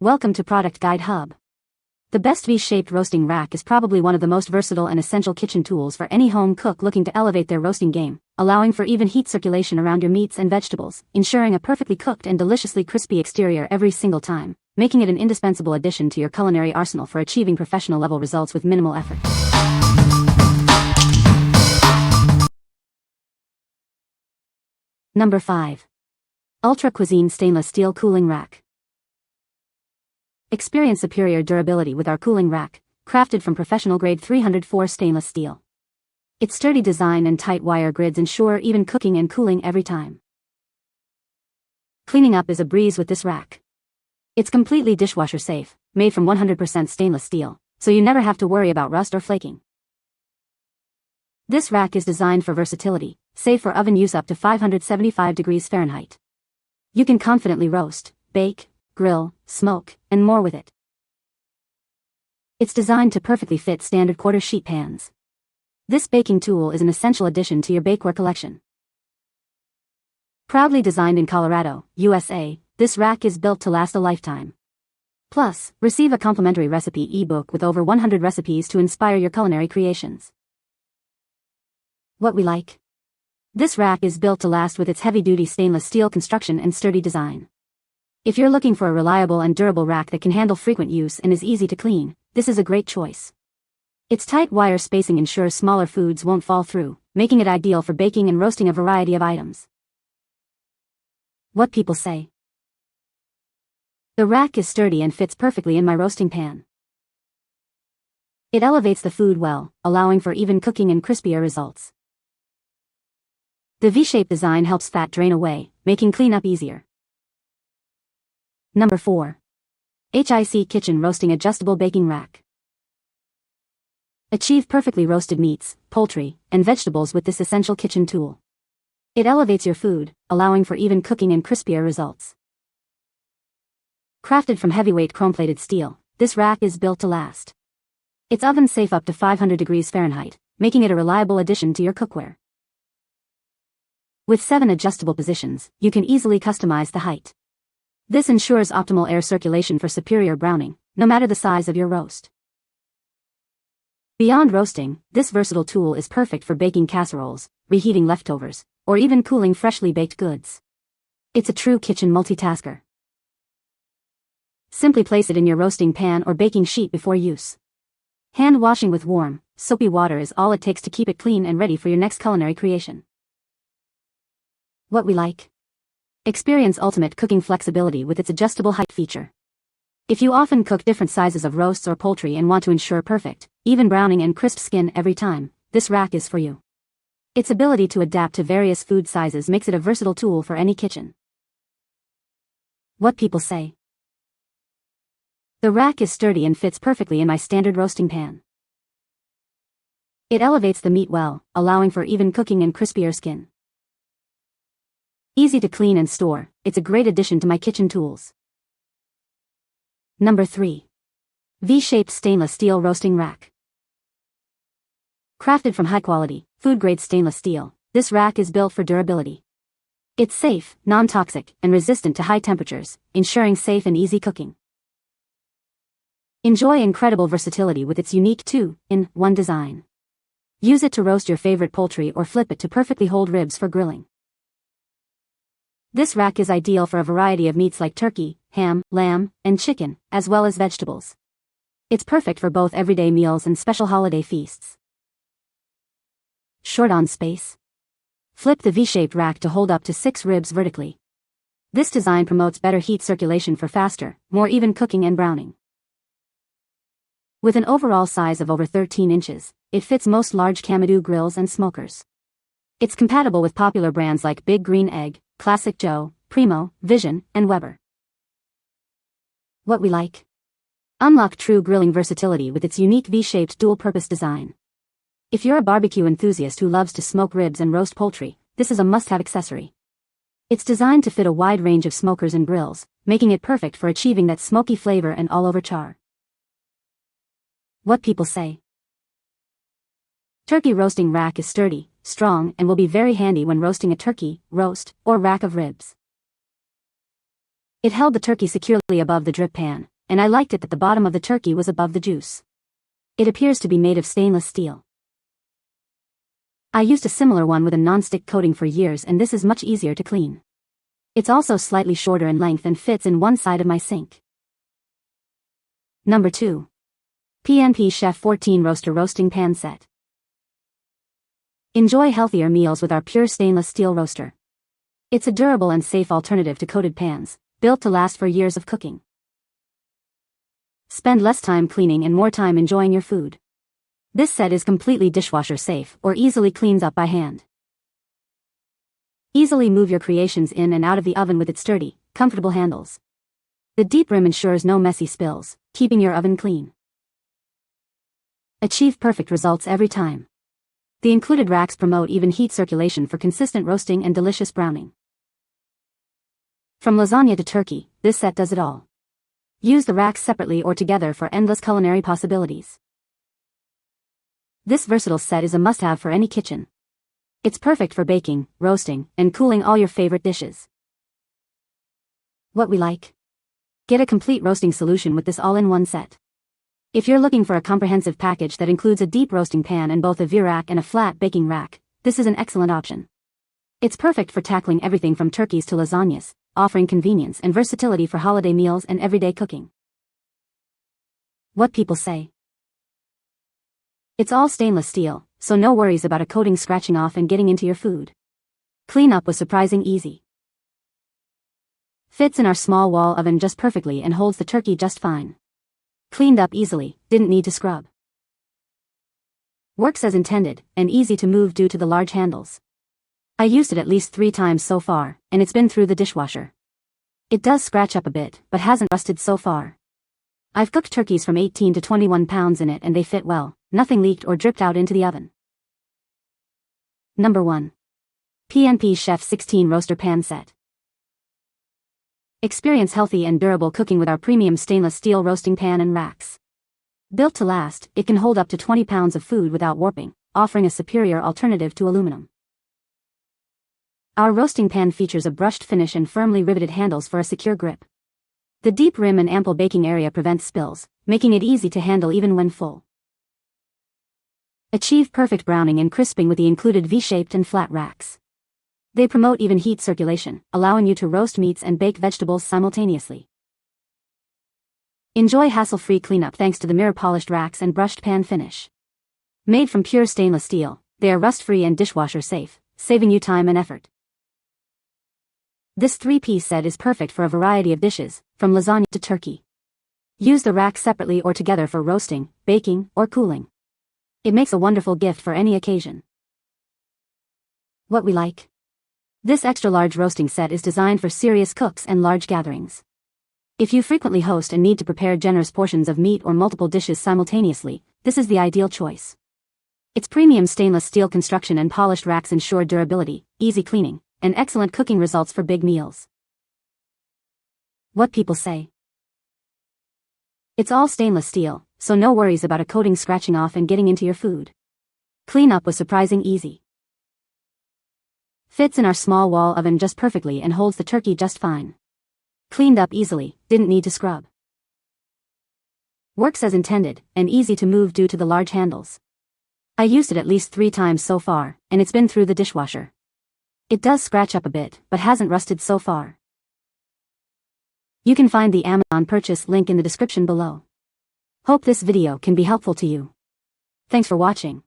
Welcome to Product Guide Hub. The best V-shaped roasting rack is probably one of the most versatile and essential kitchen tools for any home cook looking to elevate their roasting game, allowing for even heat circulation around your meats and vegetables, ensuring a perfectly cooked and deliciously crispy exterior every single time, making it an indispensable addition to your culinary arsenal for achieving professional-level results with minimal effort. Number 5. Ultra Cuisine Stainless Steel Cooling Rack. Experience superior durability with our cooling rack, crafted from professional-grade 304 stainless steel. Its sturdy design and tight wire grids ensure even cooking and cooling every time. Cleaning up is a breeze with this rack. It's completely dishwasher safe, made from 100% stainless steel, so you never have to worry about rust or flaking. This rack is designed for versatility, safe for oven use up to 575 degrees Fahrenheit. You can confidently roast, bake, grill, smoke, and more with it. It's designed to perfectly fit standard quarter sheet pans. This baking tool is an essential addition to your bakeware collection. Proudly designed in Colorado, USA, this rack is built to last a lifetime. Plus, receive a complimentary recipe ebook with over 100 recipes to inspire your culinary creations. What we like? This rack is built to last with its heavy-duty stainless steel construction and sturdy design. If you're looking for a reliable and durable rack that can handle frequent use and is easy to clean, this is a great choice. Its tight wire spacing ensures smaller foods won't fall through, making it ideal for baking and roasting a variety of items. What people say? The rack is sturdy and fits perfectly in my roasting pan. It elevates the food well, allowing for even cooking and crispier results. The V-shaped design helps fat drain away, making cleanup easier. Number 4. HIC Kitchen Roasting Adjustable Baking Rack. Achieve perfectly roasted meats, poultry, and vegetables with this essential kitchen tool. It elevates your food, allowing for even cooking and crispier results. Crafted from heavyweight chrome-plated steel, this rack is built to last. It's oven safe up to 500 degrees Fahrenheit, making it a reliable addition to your cookware. With 7 adjustable positions, you can easily customize the height. This ensures optimal air circulation for superior browning, no matter the size of your roast. Beyond roasting, this versatile tool is perfect for baking casseroles, reheating leftovers, or even cooling freshly baked goods. It's a true kitchen multitasker. Simply place it in your roasting pan or baking sheet before use. Hand washing with warm, soapy water is all it takes to keep it clean and ready for your next culinary creation. What we like? Experience ultimate cooking flexibility with its adjustable height feature. If you often cook different sizes of roasts or poultry and want to ensure perfect, even browning and crisp skin every time, this rack is for you. Its ability to adapt to various food sizes makes it a versatile tool for any kitchen. What people say? The rack is sturdy and fits perfectly in my standard roasting pan. It elevates the meat well, allowing for even cooking and crispier skin. Easy to clean and store, it's a great addition to my kitchen tools. Number 3. V-shaped stainless steel roasting rack. Crafted from high-quality, food-grade stainless steel, this rack is built for durability. It's safe, non-toxic, and resistant to high temperatures, ensuring safe and easy cooking. Enjoy incredible versatility with its unique 2-in-1 design. Use it to roast your favorite poultry or flip it to perfectly hold ribs for grilling. This rack is ideal for a variety of meats like turkey, ham, lamb, and chicken, as well as vegetables. It's perfect for both everyday meals and special holiday feasts. Short on space? Flip the V-shaped rack to hold up to 6 ribs vertically. This design promotes better heat circulation for faster, more even cooking and browning. With an overall size of over 13 inches, it fits most large Kamado grills and smokers. It's compatible with popular brands like Big Green Egg, Classic Joe, Primo, Vision, and Weber. What we like? Unlock true grilling versatility with its unique V-shaped dual-purpose design. If you're a barbecue enthusiast who loves to smoke ribs and roast poultry, this is a must-have accessory. It's designed to fit a wide range of smokers and grills, making it perfect for achieving that smoky flavor and all-over char. What people say? Turkey roasting rack is sturdy, strong, and will be very handy when roasting a turkey, roast, or rack of ribs. It held the turkey securely above the drip pan, and I liked it that the bottom of the turkey was above the juice. It appears to be made of stainless steel. I used a similar one with a non-stick coating for years, and this is much easier to clean. It's also slightly shorter in length and fits in one side of my sink. Number 2. P&P CHEF 14 Roaster Roasting Pan Set. Enjoy healthier meals with our pure stainless steel roaster. It's a durable and safe alternative to coated pans, built to last for years of cooking. Spend less time cleaning and more time enjoying your food. This set is completely dishwasher safe or easily cleans up by hand. Easily move your creations in and out of the oven with its sturdy, comfortable handles. The deep rim ensures no messy spills, keeping your oven clean. Achieve perfect results every time. The included racks promote even heat circulation for consistent roasting and delicious browning. From lasagna to turkey, this set does it all. Use the racks separately or together for endless culinary possibilities. This versatile set is a must-have for any kitchen. It's perfect for baking, roasting, and cooling all your favorite dishes. What we like? Get a complete roasting solution with this all-in-one set. If you're looking for a comprehensive package that includes a deep roasting pan and both a V-rack and a flat baking rack, this is an excellent option. It's perfect for tackling everything from turkeys to lasagnas, offering convenience and versatility for holiday meals and everyday cooking. What people say. It's all stainless steel, so no worries about a coating scratching off and getting into your food. Cleanup was surprising easy. Fits in our small wall oven just perfectly and holds the turkey just fine. Cleaned up easily, didn't need to scrub. Works as intended, and easy to move due to the large handles. I used it at least 3 times so far, and it's been through the dishwasher. It does scratch up a bit, but hasn't rusted so far. I've cooked turkeys from 18 to 21 pounds in it and they fit well, nothing leaked or dripped out into the oven. Number 1. P&P CHEF 16 Roaster Pan Set. Experience healthy and durable cooking with our premium stainless steel roasting pan and racks. Built to last, it can hold up to 20 pounds of food without warping, offering a superior alternative to aluminum. Our roasting pan features a brushed finish and firmly riveted handles for a secure grip. The deep rim and ample baking area prevents spills, making it easy to handle even when full. Achieve perfect browning and crisping with the included V-shaped and flat racks. They promote even heat circulation, allowing you to roast meats and bake vegetables simultaneously. Enjoy hassle-free cleanup thanks to the mirror-polished racks and brushed pan finish. Made from pure stainless steel, they are rust-free and dishwasher safe, saving you time and effort. This 3-piece set is perfect for a variety of dishes, from lasagna to turkey. Use the racks separately or together for roasting, baking, or cooling. It makes a wonderful gift for any occasion. What we like? This extra-large roasting set is designed for serious cooks and large gatherings. If you frequently host and need to prepare generous portions of meat or multiple dishes simultaneously, this is the ideal choice. Its premium stainless steel construction and polished racks ensure durability, easy cleaning, and excellent cooking results for big meals. What people say. It's all stainless steel, so no worries about a coating scratching off and getting into your food. Cleanup was surprising easy. Fits in our small wall oven just perfectly and holds the turkey just fine. Cleaned up easily, didn't need to scrub. Works as intended, and easy to move due to the large handles. I used it at least 3 times so far, and it's been through the dishwasher. It does scratch up a bit, but hasn't rusted so far. You can find the Amazon purchase link in the description below. Hope this video can be helpful to you. Thanks for watching.